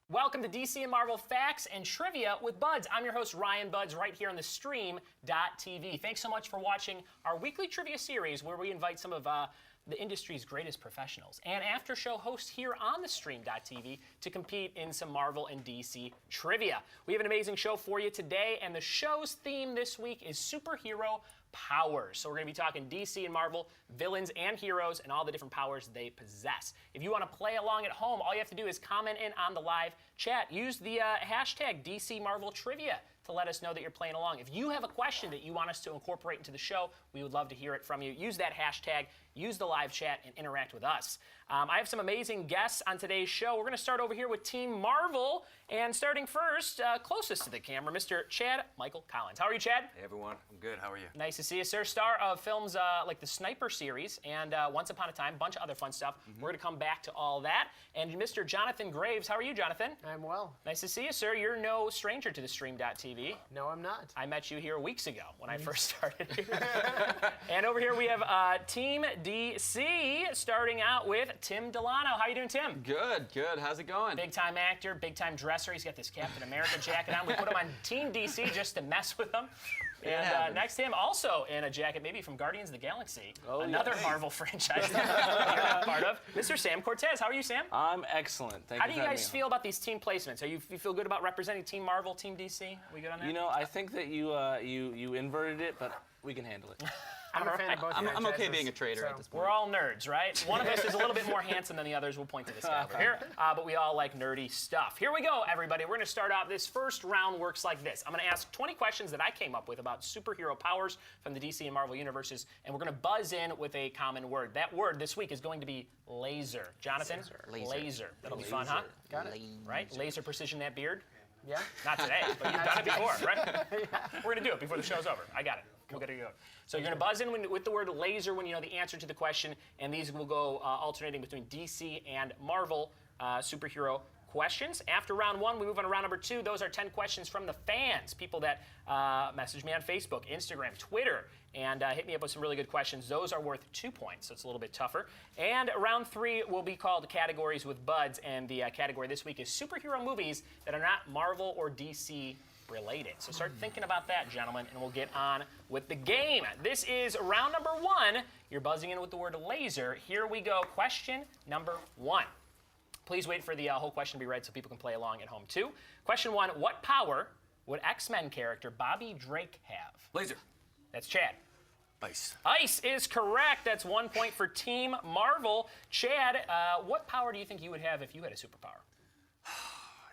Welcome to DC and Marvel Facts and Trivia with Buds. I'm your host, Ryan Buds, right here on the Stream.tv. Thanks so much for watching our weekly trivia series where we invite some of the industry's greatest professionals and after-show hosts here on the Stream.tv to compete in some Marvel and DC trivia. We have an amazing show for you today, and the show's theme this week is superhero powers. So we're going to be talking DC and Marvel, villains and heroes, and all the different powers they possess. If you want to play along at home, all you have to do is comment in on the live chat. Use the hashtag DC Marvel Trivia to let us know that you're playing along. If you have a question that you want us to incorporate into the show, we would love to hear it from you. Use that hashtag, use the live chat, and interact with us. I have some amazing guests on today's show. We're going to start over here with Team Marvel, and starting first, closest to the camera, Mr. Chad Michael Collins. How are you, Chad? Hey, everyone. I'm good. How are you? Nice to see you, sir. Star of films like the Sniper series and Once Upon a Time, a bunch of other fun stuff. We're going to come back to all that. And Mr. Jonathan Graves. How are you, Jonathan? I'm well. Nice to see you, sir. You're no stranger to the Stream.tv. No, I'm not. I met you here weeks ago when I first started here. And over here we have Team DC, starting out with Tim Delano. How you doing, Tim? Good, good. How's it going? Big-time actor, big-time dresser. He's got this Captain America jacket on. We put him on Team DC just to mess with him. And next to him, also in a jacket, maybe from Guardians of the Galaxy, another Marvel franchise that you're not part of, Mr. Sam Cortez. How are you, Sam? I'm excellent. Thank How you do you guys feel about these team placements? You feel good about representing Team Marvel, Team DC? We good on that? You know, I think that you inverted it, but we can handle it. I'm a fan of both. I'm okay being a traitor at this point. We're all nerds, right? One of us is a little bit more handsome than the others. We'll point to this guy over here. But we all like nerdy stuff. Here we go, everybody. We're going to start out. This first round works like this. I'm going to ask 20 questions that I came up with about superhero powers from the DC and Marvel universes, and we're going to buzz in with a common word. That word this week is going to be laser. Jonathan? Laser. That'll be fun, huh? Got it. Right? Laser precision that beard? Yeah. Not today, but you've done it before, right? We're going to do it before the show's over. I got it. We'll get it going. So you're going to buzz in with the word laser when you know the answer to the question, and these will go alternating between DC and Marvel superhero questions. After round one, we move on to round number two. Those are 10 questions from the fans, people that message me on Facebook, Instagram, Twitter, and hit me up with some really good questions. Those are worth 2 points, so it's a little bit tougher. And round three will be called Categories with Buds, and the category this week is superhero movies that are not Marvel or DC related. So start thinking about that, gentlemen, and we'll get on with the game. This is round number one. You're buzzing in with the word laser. Here we go. Question number one. Please wait for the whole question to be read so people can play along at home, too. Question one, what power would X-Men character Bobby Drake have? Laser. That's Chad. Ice. Ice is correct. That's 1 point for Team Marvel. Chad, what power do you think you would have if you had a superpower?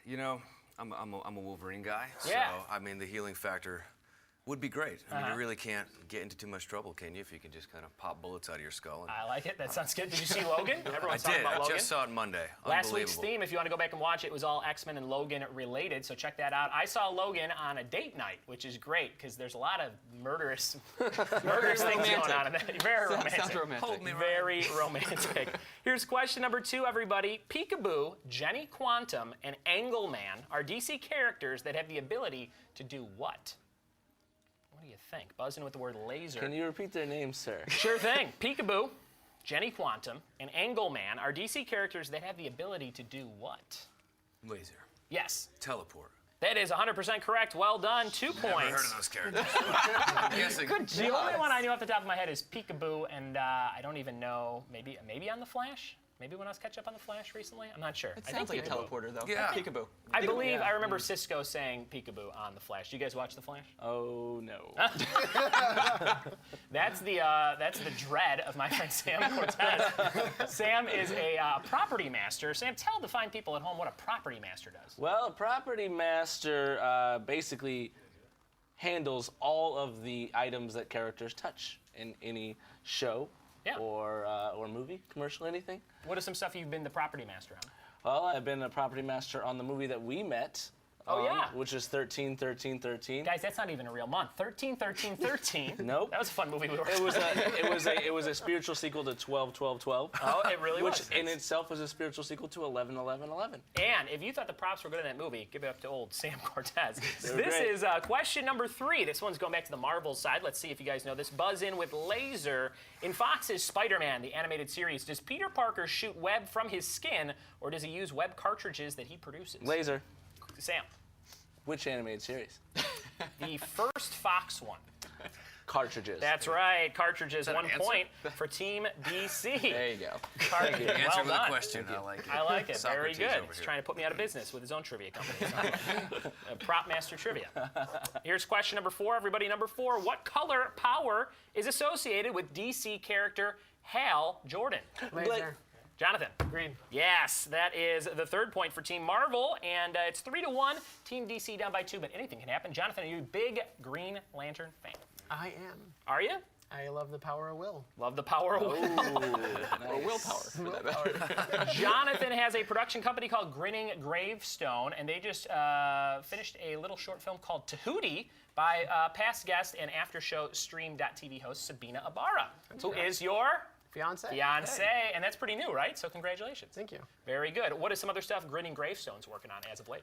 You know, I'm a Wolverine guy, Yeah. so I mean the healing factor would be great. I mean, you really can't get into too much trouble, can you, if you can just kind of pop bullets out of your skull? I like it. That sounds good. Did you see Logan? Everyone's I talking did. about Logan. I just saw it Monday. Last week's Unbelievable. theme, if you want to go back and watch it, was all X-Men and Logan related, so check that out. I saw Logan on a date night, which is great, because there's a lot of murderous things going on in that. Very romantic. Sounds romantic. Hold me, Ryan. Very romantic. Here's question number two, everybody. Peekaboo, Jenny Quantum, and Angleman are DC characters that have the ability to do what? What do you think? Buzz in with the word laser. Can you repeat their names, sir? Sure thing. Peekaboo, Jenny Quantum, and Angleman are DC characters that have the ability to do what? Laser. Yes. Teleport. That is 100% correct. Well done. 2 points. Never heard of those characters. I'm guessing. The only one I knew off the top of my head is Peekaboo, and I don't even know, maybe on The Flash? Maybe when I was catch up on The Flash recently? I'm not sure. It sounds like a Peekaboo. teleporter, though. Yeah. Peekaboo. I believe I remember Cisco saying Peekaboo on The Flash. Do you guys watch The Flash? Oh, no. That's the dread of my friend Sam Cortez. Sam is a property master. Sam, tell the fine people at home what a property master does. Well, a property master basically handles all of the items that characters touch in any show or movie, commercial, anything. What is some stuff you've been the property master on? Well, I've been a property master on the movie that we met Oh, yeah. Which is 13, 13, 13. Guys, that's not even a real month. 13, 13, 13. Nope. That was a fun movie we were It was a spiritual sequel to 12, 12, 12. Oh, it really Which was. in itself was a spiritual sequel to 11, 11, 11. And if you thought the props were good in that movie, give it up to old Sam Cortez. This great. is question number 3. This one's going back to the Marvel side. Let's see if you guys know this. Buzz in with laser. In Fox's Spider-Man, the animated series, does Peter Parker shoot web from his skin, or does he use web cartridges that he produces? Laser. Sam. Which animated series? The first Fox one. Cartridges. That's right. Cartridges. that 1 an point for Team DC. There you go. Cartridges. Answer Well to the done. question. I like it. I like it. Very Socrates good. over He's here. trying to put me out of business with his own trivia company. Prop Master Trivia. Here's question number 4. Everybody, number 4. What color power is associated with DC character Hal Jordan? Laser. Jonathan. Green. Yes, that is the 3rd point for Team Marvel, and it's 3-1. Team DC down by 2, but anything can happen. Jonathan, are you a big Green Lantern fan? I am. Are you? I love the power of will. Love the power of will. Or willpower, for that matter. Jonathan has a production company called Grinning Gravestone, and they just finished a little short film called Tahuti by past guest and after-show stream.tv host Sabina Ibarra, who is your Fiance. fiance, Hey. and that's pretty new, right? So congratulations. Thank you. Very good. What is some other stuff Grinning Gravestone's working on as of late?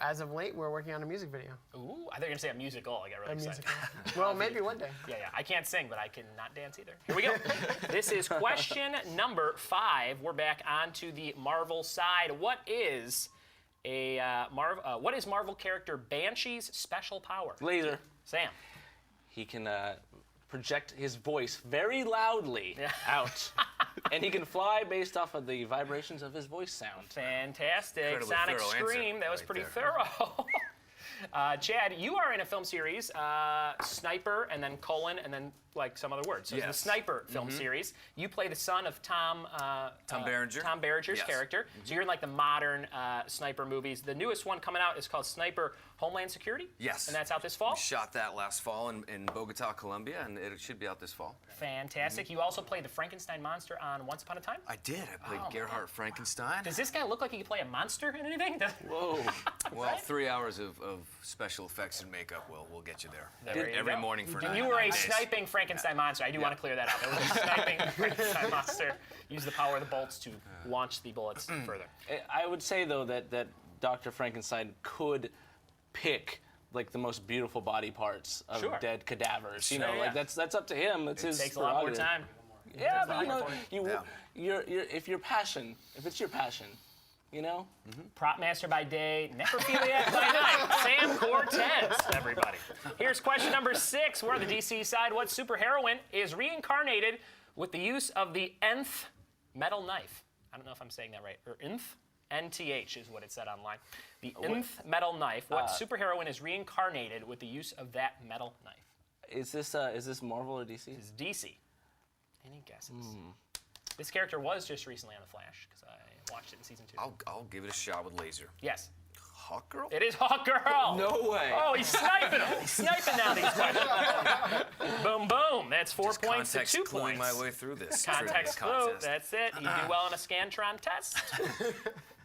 As of late, we're working on a music video. Ooh, I thought you were going to say a musical. I got really A excited. musical. Well, maybe one day. Yeah. I can't sing, but I can not dance either. Here we go. This is question number 5. We're back onto the Marvel side. What is Marvel character Banshee's special power? Laser. Sam. He can project his voice very loudly out. And he can fly based off of the vibrations of his voice sound. Fantastic. Incredibly Sonic thorough Scream. answer That was right pretty there. thorough. Chad, you are in a film series, Sniper, and then colon, and then like some other words. So it's the Yes. Sniper film series. You play the son of Tom Berenger. Tom Berenger's Yes. character. So you're in like the modern Sniper movies. The newest one coming out is called Sniper Homeland Security. Yes. And that's out this fall. Shot that last fall in Bogota, Colombia, and it should be out this fall. Fantastic. You also played the Frankenstein monster on Once Upon a Time. I did. I played Oh, Gerhardt Frankenstein. Does this guy look like he could play a monster in anything? Whoa. Well, Right? 3 hours of special effects and makeup will get you there. There you Every go. morning for You 9 were a days. sniping Frankenstein monster. I do want to clear that out. There was a sniping Frankenstein monster. Use the power of the bolts to launch the bullets further. I would say, though, that Dr. Frankenstein could pick like the most beautiful body parts of Sure. dead cadavers. You Sure, know, yeah. like that's up to him. It's his Takes a lot more prerogative. time. Yeah, Takes a but lot you know, more time. if it's your passion, you know. Prop master by day, necrophiliac by night. Sam Cortez, everybody. Here's question number 6. We're on the DC side. What superheroine is reincarnated with the use of the nth metal knife? I don't know if I'm saying that right. Or nth? NTH is what it said online. The nth metal knife. What superheroine is reincarnated with the use of that metal knife? Is this Marvel or DC? It's DC. Any guesses? This character was just recently on The Flash because I watched it in season 2. I'll give it a shot with laser. Yes. Hawk Girl? It is Hawkgirl. No way. Oh, he's sniping him. He's sniping now these questions. Boom, boom. That's 4 Just points to context 2 cluing points. my way through this. Context trivia clue. contest. That's it. You do well on a Scantron test.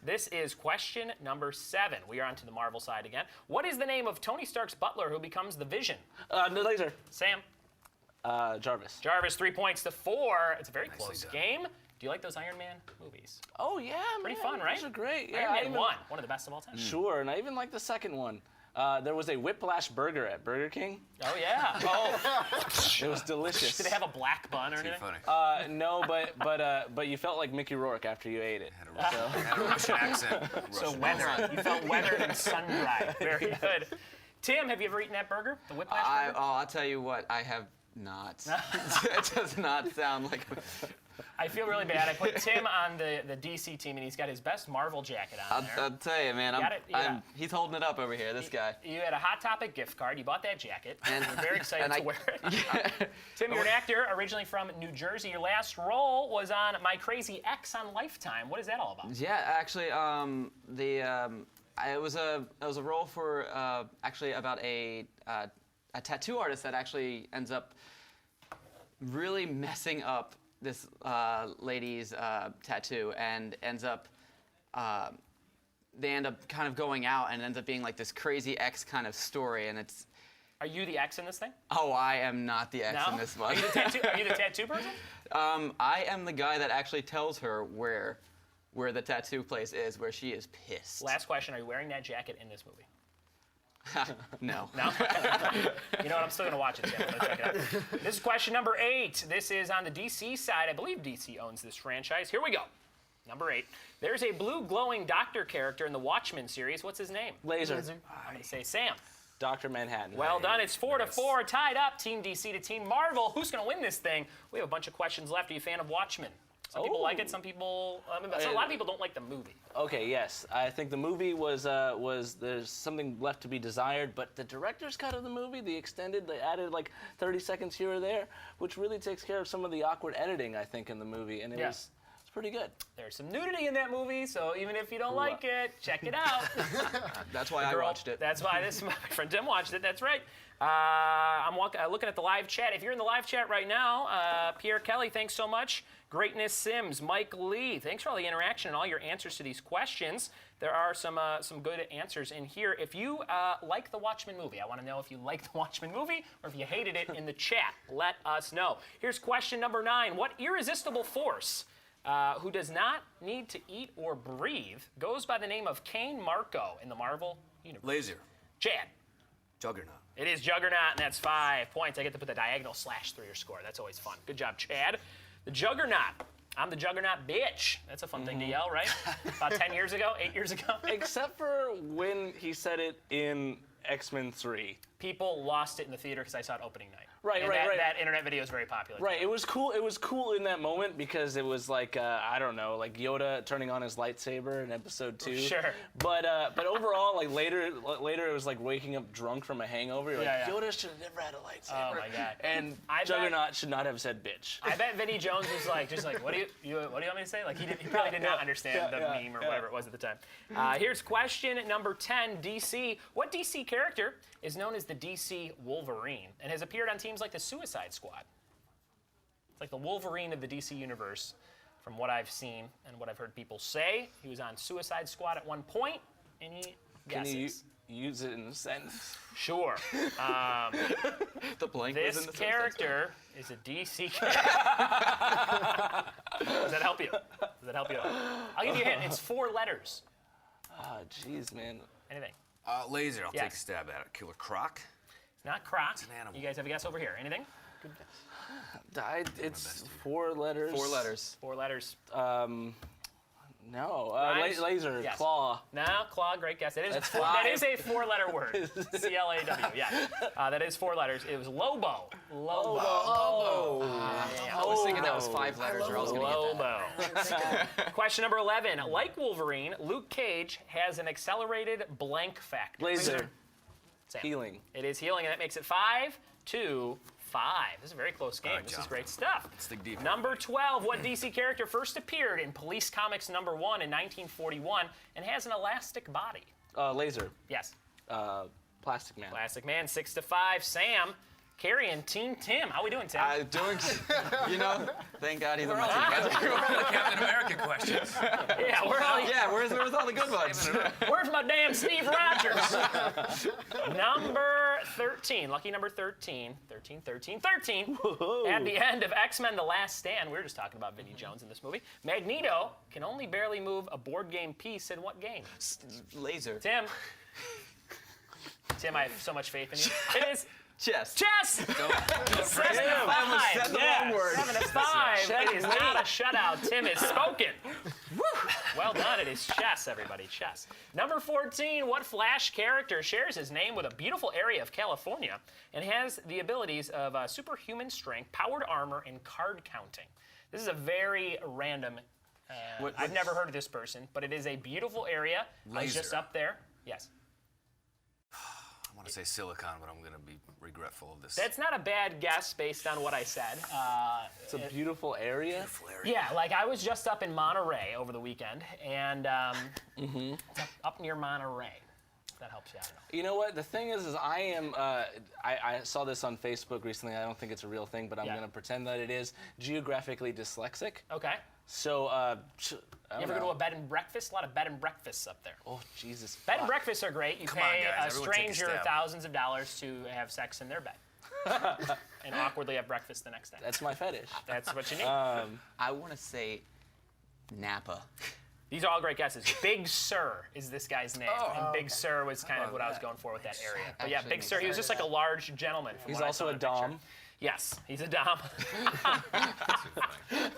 This is question number 7. We are on to the Marvel side again. What is the name of Tony Stark's butler who becomes the Vision? No, laser. Sam. Jarvis. Jarvis, 3 points to 4. It's a very Nicely close done. game. Do you like those Iron Man movies? Oh yeah, Pretty man, fun, right? Those are great. Yeah, Iron I Man even- 1, one of the best of all time. Sure, and I even like the second one. There was a Whiplash burger at Burger King. Oh, yeah. Oh, It was delicious. did it have a black bun or Too anything? funny. No, but you felt like Mickey Rourke after you ate it. Had a Russian accent. So Russian weathered. You felt weathered and sun-dried. Very good. Tim, have you ever eaten that burger? The Whiplash burger? I'll tell you what, I have not. It does not sound like. I feel really bad. I put Tim on the DC team, and he's got his best Marvel jacket on there. I'll tell you, man. Got it? Yeah. He's holding it up over here. This guy. You had a Hot Topic gift card. You bought that jacket. And- You're very excited and to I- wear it. Tim, you're an actor originally from New Jersey. Your last role was on My Crazy Ex on Lifetime. What is that all about? Yeah, actually, it was a role for actually about a tattoo artist that actually ends up really messing up this lady's tattoo and ends up they end up kind of going out, and it ends up being like this crazy X kind of story, and it's. Are you the X in this thing? Oh, I am not the X in this one. Are you the tattoo person? I am the guy that actually tells her where the tattoo place is, where she is pissed. Last question: are you wearing that jacket in this movie? No. No? You know what? I'm still going to watch it. So let's check it out. This is question number 8. This is on the DC side. I believe DC owns this franchise. Here we go. Number 8. There's a blue glowing doctor character in the Watchmen series. What's his name? Laser. I'm going to say Sam. Dr. Manhattan. Well done. It's 4-4, tied up. Team DC to Team Marvel. Who's going to win this thing? We have a bunch of questions left. Are you a fan of Watchmen? Some people like it. Some people. A lot of people don't like the movie. Okay, yes. I think the movie was there's something left to be desired, but the director's cut of the movie, the extended, they added like 30 seconds here or there, which really takes care of some of the awkward editing, I think, in the movie, and it's pretty good. There's some nudity in that movie, so even if you don't like it, check it out. That's why I watched it. That's why my friend Tim watched it. That's right. I'm looking at the live chat. If you're in the live chat right now, Pierre Kelly, thanks so much. Greatness Sims, Mike Lee, thanks for all the interaction and all your answers to these questions. There are some good answers in here. If you like the Watchmen movie, I want to know if you like the Watchmen movie or if you hated it in the chat. Let us know. Here's question number 9. What irresistible force, who does not need to eat or breathe, goes by the name of Cain Marko in the Marvel universe? Laser. Chad. Juggernaut. It is Juggernaut, and that's 5 points. I get to put the diagonal slash through your score. That's always fun. Good job, Chad. The Juggernaut. I'm the Juggernaut, bitch. That's a fun thing to yell, right? About 10 years ago, 8 years ago. Except for when he said it in X-Men 3. People lost it in the theater because I saw it opening night. Right. That internet video is very popular. Right, it was cool. It was cool in that moment because it was like I don't know, like Yoda turning on his lightsaber in Episode 2. Sure. But overall, like later it was like waking up drunk from a hangover. You're like, Yoda should have never had a lightsaber. Oh my god. And Juggernaut should not have said bitch. I bet Vinnie Jones was like, just like, what do you want me to say? Like he probably did not understand the meme or whatever it was at the time. Here's question number 10. DC. What DC character is known as the DC Wolverine and has appeared on teams like the Suicide Squad? It's like the Wolverine of the DC universe, from what I've seen and what I've heard people say. He was on Suicide Squad at one point. Any guesses? Can you use it in a sentence? Sure. The blank was in This the character is a DC character. Does that help you? I'll give you a hint. It's 4 letters. Ah, jeez, man. Anything. Laser. I'll Yes. take a stab at it. Killer Croc. It's not Croc. It's an animal. You guys have a guess over here. Anything? Good guess. It's 4 letters. 4 letters. 4 letters. No. Rhymes? Laser. Yes. Claw. No, Claw, great guess. That is That's that 5. is a 4-letter word. C-L-A-W, yeah. That is 4 letters. It was Lobo. Lobo. I was thinking that was 5 letters, or I was going to get that. Lobo. Question number 11. Like Wolverine, Luke Cage has an accelerated blank factor. Laser. Sam. Healing. It is healing, and that makes it 5-5. This is a very close game. right, This is Jonathan. great stuff. Let's dig deeper. Number 12. What DC character first appeared in Police Comics #1 in 1941 and has an elastic body? Laser. Yes. Plastic Man. Plastic Man. 6-5. Sam. Carrying Team Tim. How we doing, Tim? Doing, thank God he's on my team. We're on the Captain America questions. Yeah, we're all, Where's all the good ones? where's my damn Steve Rogers? Number 13. Lucky number 13. 13. At the end of X-Men: The Last Stand, we were just talking about Vinnie Jones in this movie, Magneto can only barely move a board game piece in what game? Laser. Tim, I have so much faith in you. It is Chess. chess! 7-5. said the wrong word. 7-5. It is not a shutout. Tim has spoken. Well done. It is chess, everybody. Chess. Number 14. What Flash character shares his name with a beautiful area of California and has the abilities of superhuman strength, powered armor, and card counting? This is a very random. I've never heard of this person, but it is a beautiful area. I was just Laser. up there. Yes. I want to say Silicon, but I'm going to be regretful of this. That's not a bad guess based on what I said. It's a beautiful area. Beautiful area. Yeah, like I was just up in Monterey over the weekend, and it's up near Monterey. That helps you out. You know what? The thing is I am. I saw this on Facebook recently. I don't think it's a real thing, but I'm Yeah. going to pretend that it is. Geographically dyslexic. Okay. So, You ever go to a bed and breakfast? A lot of bed and breakfasts up there. Oh, Jesus. Bed and breakfasts are great. You Come on, pay guys, a everyone take a stranger stab. thousands of dollars to have sex in their bed. And awkwardly have breakfast the next day. That's my fetish. That's what you need. I want to say Napa. These are all great guesses. Big Sur is this guy's name. And Big Sur was kind of what I was going for with that area. But yeah, Actually Big makes Sur, he was just like a large gentleman. From He's what I also saw a in the picture. dom. Yes, he's a dom.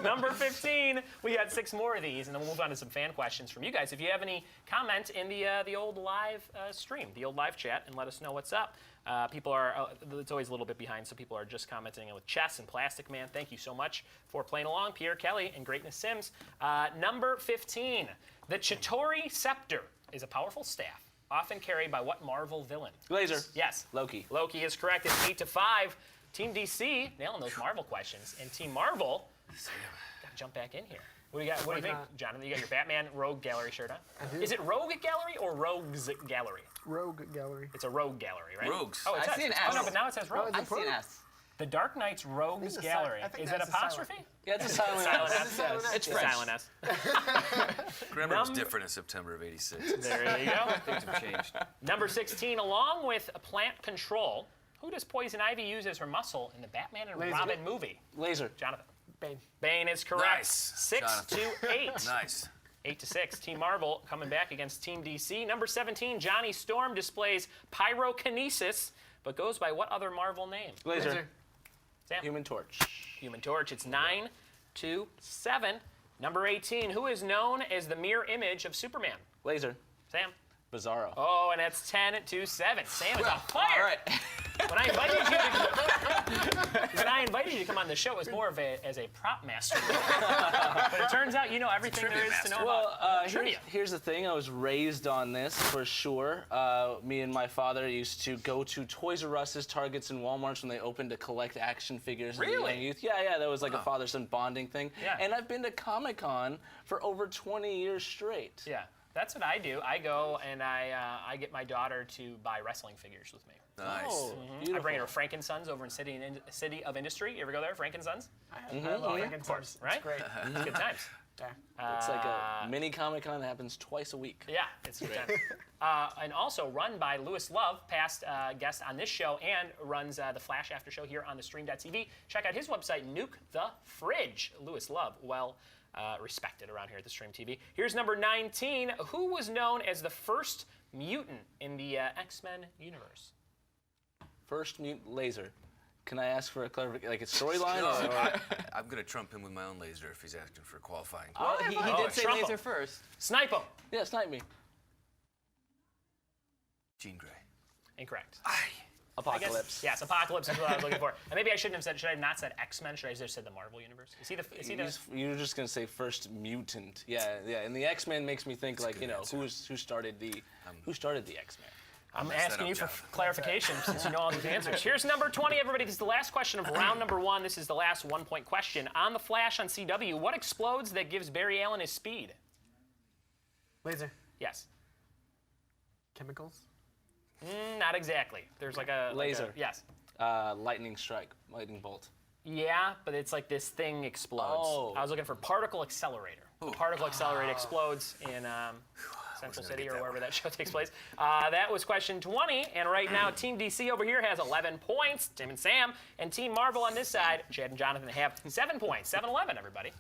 Number 15, we got 6 more of these, and then we'll move on to some fan questions from you guys. If you have any comment in the old live stream, the old live chat, and let us know what's up. People are, it's always a little bit behind, so people are just commenting with Chess and Plastic Man. Thank you so much for playing along, Pierre Kelly and Greatness Sims. Number 15, the Chitauri Scepter is a powerful staff, often carried by what Marvel villain? Laser. Yes. Loki. Loki is correct. It's 8-5. Team DC nailing those Marvel questions, and Team Marvel got to jump back in here. What do you got? What do you think, Jonathan? You got your Batman Rogue Gallery shirt on. I do. Is it Rogue Gallery or Rogues Gallery? Rogue Gallery. It's a Rogue Gallery, right? Rogues. Oh, it I says. see an Oh no, S. but now it says Rogue. it's a I see an plural. S. The Dark Knight's Rogues it's a Gallery. I think Is it that's a silent. apostrophe? Yeah, it's a silent Silent S. S. silent S. It's It's French. silent S. Grammar was Num- different in September of '86. There you go. Things have changed. Number 16, along with plant control, who does Poison Ivy use as her muscle in the Batman and Laser. Robin movie? Laser. Jonathan. Bane. Bane is correct. Nice, 6-8. Nice. 8-6. Team Marvel coming back against Team DC. Number 17, Johnny Storm displays pyrokinesis, but goes by what other Marvel name? Laser. Sam. Human Torch. Human Torch. It's 9-7. Number 18, who is known as the mirror image of Superman? Laser. Sam. Bizarro. Oh, and that's 10-7. Sam is on fire. All right. When I invited you to come on the show, it was more of as a prop master. But it turns out you know everything there is to know about trivia. Here's the thing. I was raised on this for sure. Me and my father used to go to Toys R Us's, Targets, and Walmarts when they opened to collect action figures. of the Really? young youth. Yeah. That was like a father-son bonding thing. Yeah. And I've been to Comic-Con for over 20 years straight. Yeah, that's what I do. I go and I get my daughter to buy wrestling figures with me. Nice. Oh, I beautiful. bring her to Frank & Sons over in City of Industry. You ever go there, Frank & Sons? I love Frank and Sons. Right? It's great. It's good times. Yeah. It's like a mini Comic-Con that happens twice a week. Yeah, it's good times. And also run by Lewis Love, past guest on this show, and runs the Flash After Show here on the Stream.tv. Check out his website, Nuke the Fridge. Lewis Love, well respected around here at the Stream TV. Here's number 19. Who was known as the first mutant in the X-Men universe? First mutant Laser. Can I ask for a clarification, like a storyline? No, or I'm going to trump him with my own laser if he's asking for qualifying. Well, he did say Trump him. laser first. Snipe him. Yeah, snipe me. Jean Grey. Incorrect. I guess, Apocalypse. yes, Apocalypse is what I was looking for. And maybe I shouldn't have said, should I have not said X-Men? Should I have just said the Marvel Universe? Is he the You're just gonna say first mutant. Yeah. And the X-Men makes me think like, good you know, answer. who started the X-Men? I'm messed that asking up, you for Jonathan. clarification since you know all these answers. Here's number 20, everybody. This is the last question of round number 1. This is the last 1-point question. On The Flash on CW, what explodes that gives Barry Allen his speed? Laser. Yes. Chemicals. Not exactly. There's like a... Laser. Yes. Lightning strike. Lightning bolt. Yeah, but it's like this thing explodes. Oh. I was looking for particle accelerator. The particle accelerator explodes in Central gonna City get or that wherever one. that show takes place. That was question 20, and right now Team DC over here has 11 points, Tim and Sam, and Team Marvel on this side, Chad and Jonathan, have 7 points, 7-11, everybody.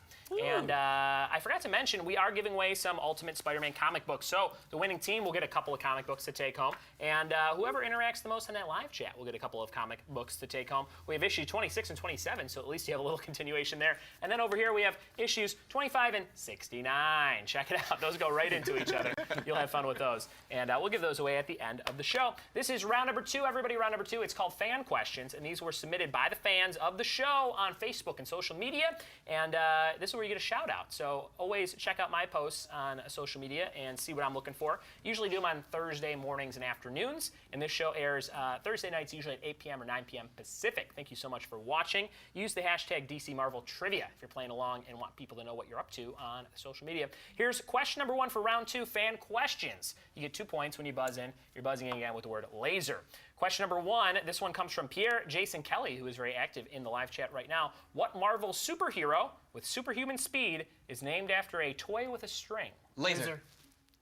And I forgot to mention, we are giving away some Ultimate Spider-Man comic books, so the winning team will get a couple of comic books to take home, and whoever interacts the most in that live chat will get a couple of comic books to take home. We have issue 26 and 27, so at least you have a little continuation there. And then over here we have issues 25 and 69. Check it out. Those go right into each other. You'll have fun with those. And we'll give those away at the end of the show. This is round number 2, everybody. Round number 2. It's called Fan Questions, and these were submitted by the fans of the show on Facebook and social media. And this where you get a shout out. So always check out my posts on social media and see what I'm looking for. Usually do them on Thursday mornings and afternoons, and this show airs Thursday nights, usually at 8 p.m. or 9 p.m. Pacific. Thank you so much for watching. Use the hashtag DC Marvel Trivia if you're playing along and want people to know what you're up to on social media. Here's question number 1 for round 2, fan questions. You get 2 points when you buzz in. You're buzzing in again with the word laser. Question number 1, this one comes from Pierre Jason Kelly, who is very active in the live chat right now. What Marvel superhero with superhuman speed is named after a toy with a string? Laser.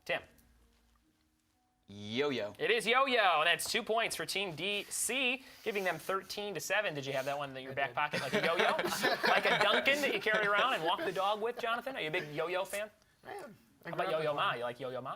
Tim. Yo-yo. It is Yo-Yo, and that's 2 points for Team DC, giving them 13-7. Did you have that one in your back pocket, like a yo-yo? Like a Duncan that you carry around and walk the dog with, Jonathan? Are you a big yo-yo fan? I am. How about Yo-Yo Ma? You like Yo-Yo Ma?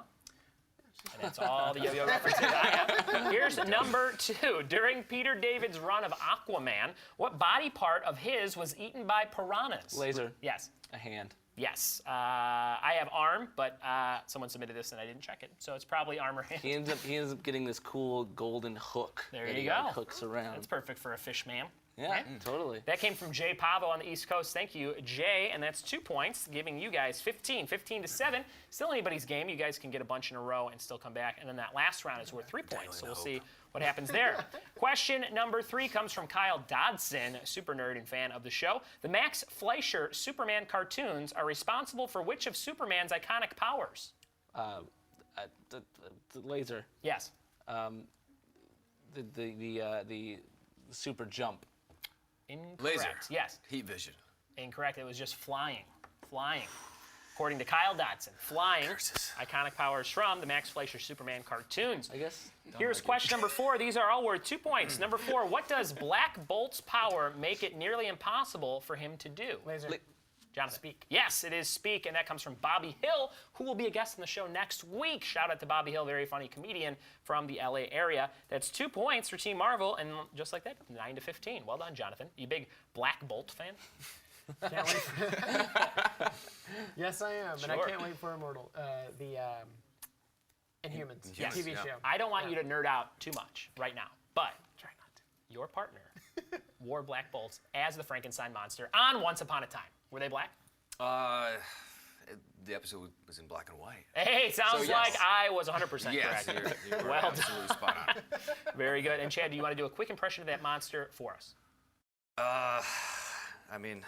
And that's all the yo-yo references I have. Here's number 2. During Peter David's run of Aquaman, what body part of his was eaten by piranhas? Laser. Yes. A hand. Yes. I have arm, but someone submitted this and I didn't check it. So it's probably arm or hand. He ends up getting this cool golden hook. There that you he, go. Like, hooks around. That's perfect for a fish man. Yeah, Right? totally. That came from Jay Pavo on the East Coast. Thank you, Jay. And that's 2 points, giving you guys 15-7. Still anybody's game. You guys can get a bunch in a row and still come back. And then that last round is worth 3 points. So we'll see what happens there. Question number 3 comes from Kyle Dodson, super nerd and fan of the show. The Max Fleischer Superman cartoons are responsible for which of Superman's iconic powers? The laser. Yes. The super jump. Incorrect. Laser. Yes. Heat vision. Incorrect. It was just flying. Flying. According to Kyle Dodson, flying. Curses. Iconic powers from the Max Fleischer Superman cartoons. I guess. Here's question number 4. These are all worth 2 points. Number 4, what does Black Bolt's power make it nearly impossible for him to do? Laser. Jonathan. Speak. Yes, it is Speak, and that comes from Bobby Hill, who will be a guest on the show next week. Shout out to Bobby Hill, very funny comedian from the LA area. That's 2 points for Team Marvel, and just like that, 9-15. Well done, Jonathan. You a big Black Bolt fan? Can't wait. Yes, I am, and Sure. I can't wait for Immortal, the Inhumans, Yes. TV Yeah. show. I don't want you to nerd out too much right now, but Try not to. your partner wore black bolts as the Frankenstein monster on Once Upon a Time. Were they black? The episode was in black and white. Hey, sounds So, like yes. I was 100% Yes, correct. you're Well done. absolutely spot on. Very good. And Chad, do you want to do a quick impression of that monster for us? I mean,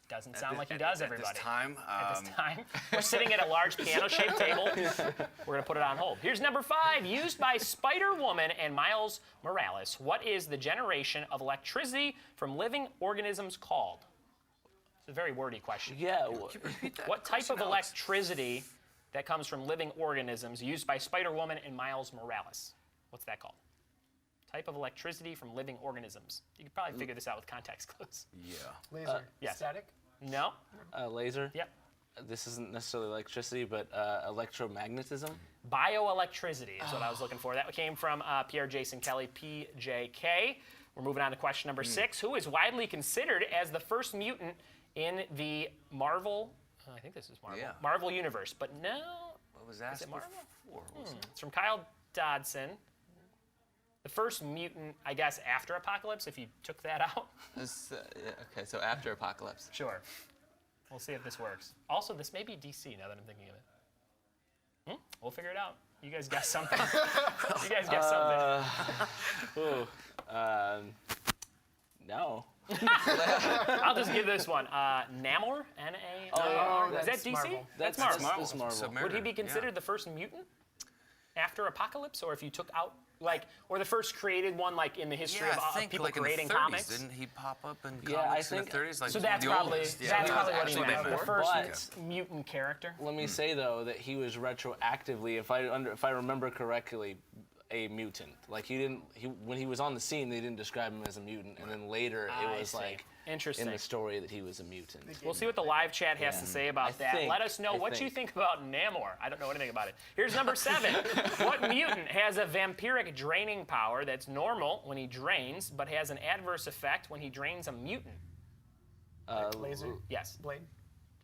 Doesn't sound like he does, at everybody. this time, At this time, we're sitting at a large piano-shaped table. We're going to put it on hold. Here's number 5. Used by Spider-Woman and Miles Morales, what is the generation of electricity from living organisms called? It's a very wordy question. Yeah. What type of question, Alex? electricity that comes from living organisms used by Spider-Woman and Miles Morales? What's that called? Type of electricity from living organisms. You could probably figure this out with context clues. yeah. Laser. yes. Static. No? Laser. Yep. This isn't necessarily electricity, but electromagnetism. Bioelectricity is what I was looking for. That came from Pierre Jason Kelly, PJK. We're moving on to question number 6. Who is widely considered as the first mutant in the Marvel, I think this is Marvel, Yeah. Marvel Universe, but no, What was that? it Marvel? Before, wasn't it? it's from Kyle Dodson. The first mutant, I guess, after Apocalypse, if you took that out. Yeah, okay, so after Apocalypse. Sure. We'll see if this works. Also, this may be DC now that I'm thinking of it. We'll figure it out. You guys guess something. You guys guess something. No. I'll just give this one. Namor, N-A-M-O-R. Oh, Is that that's DC? Marvel. That's That's Marvel. That's Marvel. Would he be Submariner, considered the first mutant after Apocalypse, or if you took out, like, or the first created one, like, in the history Yeah, of I think people like creating in the 30s, comics? Didn't he pop up in Yeah, I comics in think- the 30s? Like So one of that's the probably, oldest. Yeah, that's probably what he actually meant. The before. first mutant character. Let me say though that he was retroactively, if I remember correctly, a mutant. Like when he was on the scene, they didn't describe him as a mutant, and then later I it was see. like Interesting. in the story that he was a mutant. We'll see what the live chat has to say about I that. think- Let us know I what you think. think about Namor. I don't know anything about it. Here's number 7. What mutant has a vampiric draining power that's normal when he drains, but has an adverse effect when he drains a mutant? Laser. Yes. Blade.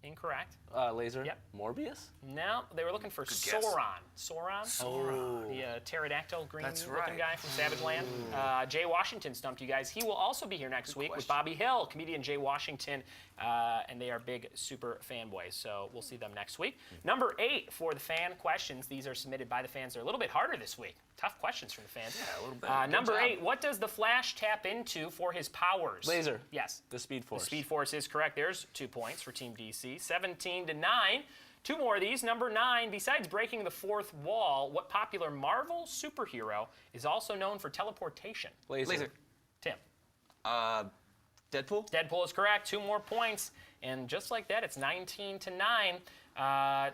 Incorrect. Laser. Yep. Morbius. No, they were looking for guess. Sauron. Sauron? Oh. The pterodactyl That's green-looking right. guy from Savage Land. Jay Washington stumped you guys. He will also be here next week with question. Bobby Hill, comedian Jay Washington, and they are big super fanboys, so we'll see them next week. Number 8 for the fan questions. These are submitted by the fans. They're a little bit harder this week. Tough questions from the fans. Yeah, a little bit. Number 8, what does the Flash tap into for his powers? Laser. Yes. The Speed Force. The Speed Force is correct. There's 2 points for Team DC. 17-9. 2 more of these. Number 9, besides breaking the fourth wall, what popular Marvel superhero is also known for teleportation? Laser. Tim. Deadpool? Deadpool is correct. 2 more points. And just like that, it's 19-9.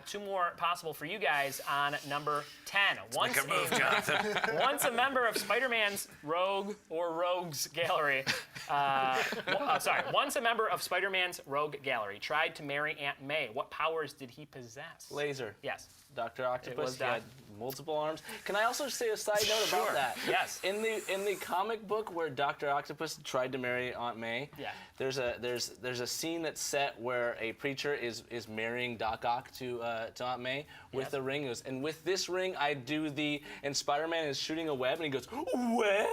2 more possible for you guys on number 10. Make a move, Jonathan. Once a member of Spider-Man's Rogues Gallery, once a member of Spider-Man's Rogue Gallery tried to marry Aunt May, what powers did he possess? Laser. Yes. Dr. Octopus. was He had multiple arms. Can I also say a side note about that? Yes. In the comic book where Dr. Octopus tried to marry Aunt May, Yeah. there's a scene that's set where a preacher is marrying Doc Ock to Aunt May with Yes. the ring. And with this ring, I do the. And Spider-Man is shooting a web, and he goes, "Web."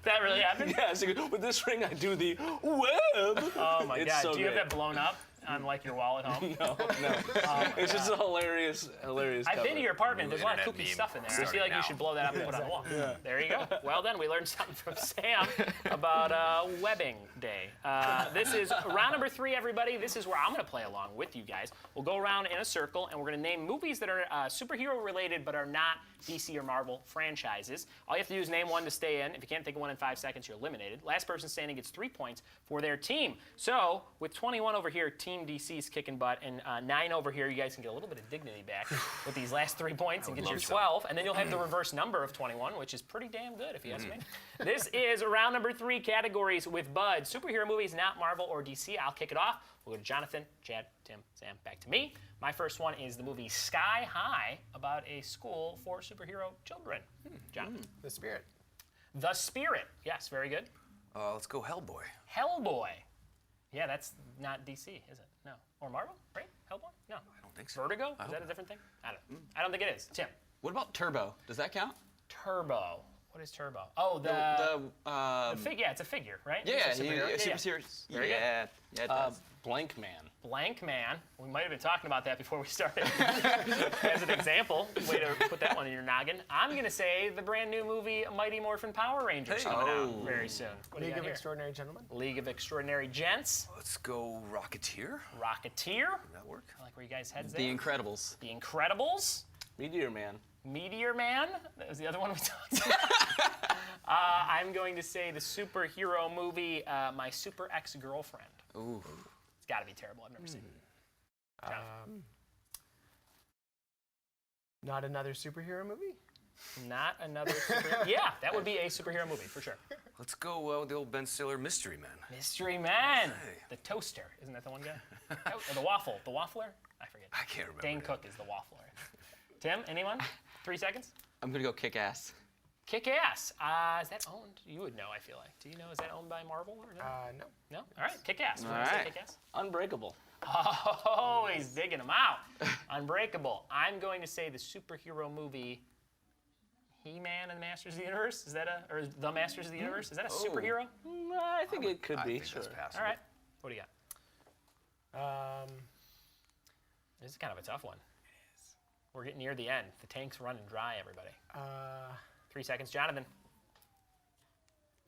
That really happened? Yeah. So he goes, with this ring, I do the web. Oh my It's God. so Do you have great. that blown up on like your wall at home? No. It's just a hilarious I've cover. been to your apartment. There's a lot of Internet kooky meme stuff in there. I starting feel like you now. should blow that up and put it on the wall. There you go. Well done. We learned something from Sam about webbing day. This is round number 3, everybody. This is where I'm going to play along with you guys. We'll go around in a circle, and we're going to name movies that are superhero-related but are not DC or Marvel franchises. All you have to do is name one to stay in. If you can't think of one in 5 seconds, you're eliminated. Last person standing gets 3 points for their team. So with 21 over here, Team DC's kicking butt, and 9 over here, you guys can get a little bit of dignity back with these last 3 points and get your love 12, and then you'll have the reverse number of 21, which is pretty damn good if you ask me. This is round number 3 categories with Bud. Superhero movies, not Marvel or DC. I'll kick it off. We'll go to Jonathan, Chad, Tim, Sam, back to me. My first one is the movie Sky High, about a school for superhero children. Jonathan. The Spirit. The Spirit. Yes, very good. Let's go Hellboy. Hellboy. Yeah, that's not DC, is it? No. Or Marvel, right? Hellboy? No. I don't think so. Vertigo? Is hope that a different thing? I don't think it is. Tim. What about Turbo? Does that count? Turbo. What is Turbo? Oh, yeah, it's a figure, right? Yeah, It's a superhero. super serious. Very good. Yeah, it does. Blank Man. Blank Man. We might have been talking about that before we started. As an example, way to put that one in your noggin. I'm going to say the brand new movie Mighty Morphin Power Rangers Hey. coming out very soon. What do you League got of here? Extraordinary Gentlemen. League of Extraordinary Gents. Let's go Rocketeer. Rocketeer. Does that work? I like where you guys' heads The there. Incredibles. The Incredibles. Meteor Man. Meteor Man. That was the other one we talked about. I'm going to say the superhero movie My Super Ex-Girlfriend. Ooh. It's got to be terrible. I've never seen it. Not another superhero movie? Not another superhero. Yeah, that would be a superhero movie for sure. Let's go with the old Ben Stiller Mystery Man. Mystery Man. Hey. The toaster. Isn't that the one guy? Or the waffle. The waffler? I forget. I can't remember. Dane that. Cook is the waffler. Tim, anyone? 3 seconds? I'm gonna go Kick Ass. Kick Ass. Is that owned? You would know, I feel like. Do you know, is that owned by Marvel or no? No. No? All right, Kick Ass. All Wanna say right. Kick Ass? Unbreakable. Oh, he's digging them out. Unbreakable. I'm going to say the superhero movie He-Man and the Masters of the Universe. Is that or The Masters of the Universe? Is that a superhero? I think it could I be. think Sure. that's passable. All right. What do you got? Um, This is kind of a tough one. It is. We're getting near the end. The tank's running dry, everybody. 3 seconds, Jonathan.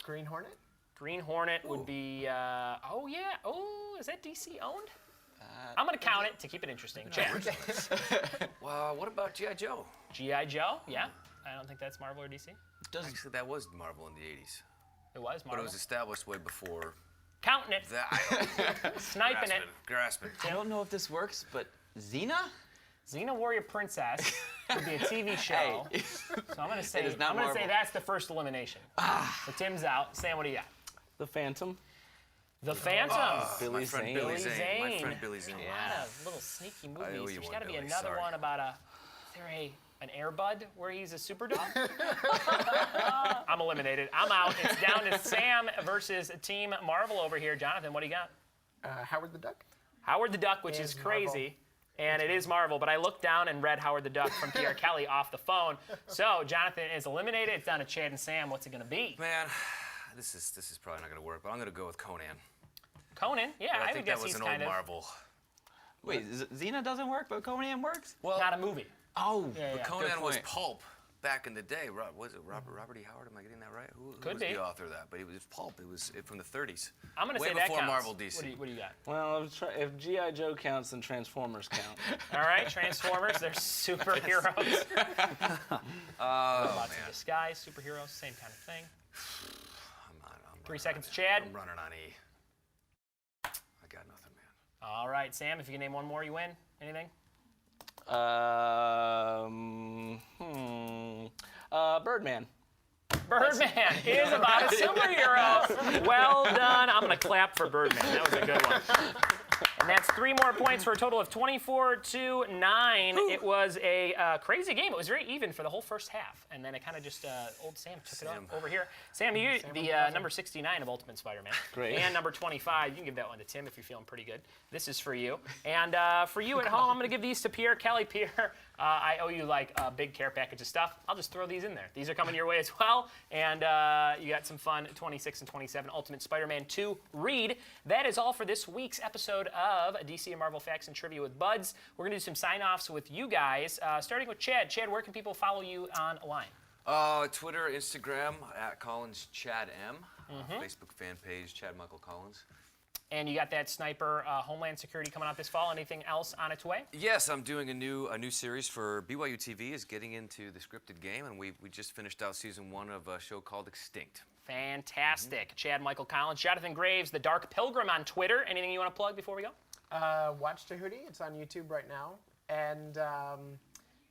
Green Hornet? Green Hornet would be, oh yeah, oh, is that DC owned? I'm gonna count it to keep it interesting. Chad. Well, what about G.I. Joe? G.I. Joe, yeah. I don't think that's Marvel or DC. Actually, that was Marvel in the 80s. It was But Marvel. it was established way before Counting it, that. sniping it. Grasping. I don't know if this works, but Xena? Xena Warrior Princess would be a TV show. Hey. So I'm gonna say, It is not I'm gonna say Marvel. that's the first elimination. So Tim's out. Sam, what do you got? The Phantom. The Phantom. Billy My friend Zane. Billy Billy Zane. My Zane. friend Billy Zane. A lot of little sneaky I owe movies. you There's one, got to be Billy, another sorry. one about is there an Air Bud where he's a super dog? I'm eliminated. I'm out. It's down to Sam versus Team Marvel over here. Jonathan, what do you got? Howard the Duck. Howard the Duck, which Is is crazy. Marvel. And it is Marvel, but I looked down and read Howard the Duck from Pierre Kelly off the phone. So Jonathan is eliminated. It's down to Chad and Sam. What's it going to be? Man, this is probably not going to work, but I'm going to go with Conan. Conan? Yeah, I I think would that guess was he's an old kind of Marvel. Wait, Xena doesn't work, but Conan works? Well, not a movie. Oh, Yeah, but yeah. Conan Good was point. pulp back in the day. Was it Robert E. Howard? Am I getting that right? Who Could was be. the author of that? But it was pulp. It was from the 30s. I'm going to Way say that before counts. Marvel DC. What do you got? Well, if G.I. Joe counts, then Transformers count. All right, Transformers. They're superheroes. Oh, Lots man. of disguise, superheroes, same kind of thing. I'm 3 running seconds, on- Chad. I'm running on E. I got nothing, man. All right, Sam, if you can name one more, you win. Anything? Birdman. Birdman is about a superhero. Well done. I'm going to clap for Birdman. That was a good one. And that's 3 more points for a total of 24-9. It was a crazy game. It was very even for the whole first half. And then it kind of just, old Sam took it up over here. Sam, you the number 69 of Ultimate Spider-Man. Great. And number 25. You can give that one to Tim if you're feeling pretty good. This is for you. And for you at home, I'm going to give these to Pierre Kelly. Pierre, I owe you like a big care package of stuff. I'll just throw these in there. These are coming your way as well. And you got some fun 26 and 27 Ultimate Spider-Man 2 read. That is all for this week's episode of DC and Marvel Facts and Trivia with Buds. We're going to do some sign-offs with you guys, starting with Chad. Chad, where can people follow you online? Twitter, Instagram, at Collins Chad M. Facebook fan page, Chad Michael Collins. And you got that Sniper Homeland Security coming out this fall. Anything else on its way? Yes, I'm doing a new series for BYU TV. Is getting into the scripted game, and we just finished out season 1 of a show called Extinct. Fantastic. Chad Michael Collins, Jonathan Graves, The Dark Pilgrim on Twitter. Anything you want to plug before we go? Watch Tahuti. It's on YouTube right now. And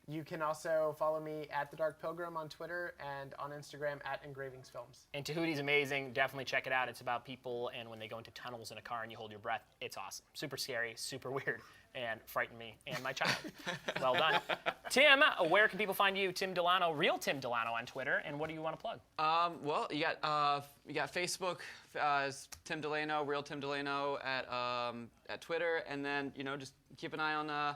you can also follow me at The Dark Pilgrim on Twitter and on Instagram at Engravings Films. And Tahuti's amazing. Definitely check it out. It's about people and when they go into tunnels in a car and you hold your breath. It's awesome. Super scary, super weird, and frightened me and my child. Well done. Tim, where can people find you? Tim Delano, real Tim Delano on Twitter. And what do you want to plug? Well, you got Facebook, Tim Delano, real Tim Delano at Twitter, and then just keep an eye on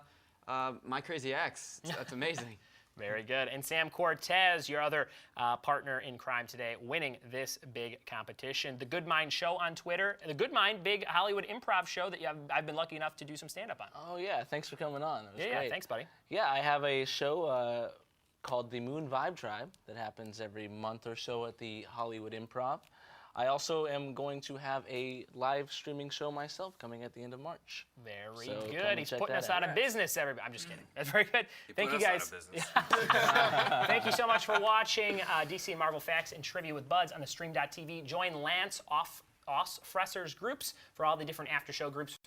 My Crazy Ex. That's amazing. Very good. And Sam Cortez, your other partner in crime today, winning this big competition. The Good Mind Show on Twitter. The Good Mind, big Hollywood improv show that I've been lucky enough to do some stand-up on. Oh, yeah. Thanks for coming on. It was Yeah, great. thanks, buddy. Yeah, I have a show called The Moon Vibe Tribe that happens every month or so at the Hollywood Improv. I also am going to have a live streaming show myself coming at the end of March. Very So come good. and He's check putting that us out. out of business, everybody. I'm just kidding. That's very good. Thank you put us guys. out of business. Thank you so much for watching DC and Marvel Facts and Trivia with Buds on the Stream.tv. Join Lance Fresser's groups for all the different after-show groups.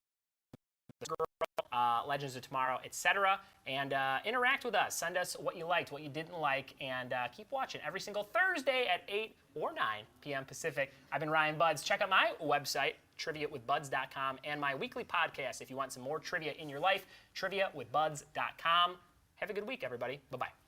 Legends of Tomorrow, etc. And interact with us. Send us what you liked, what you didn't like, and keep watching every single Thursday at 8 or 9 p.m. Pacific. I've been Ryan Buds. Check out my website, triviawithbuds.com, and my weekly podcast if you want some more trivia in your life, triviawithbuds.com. Have a good week, everybody. Bye-bye.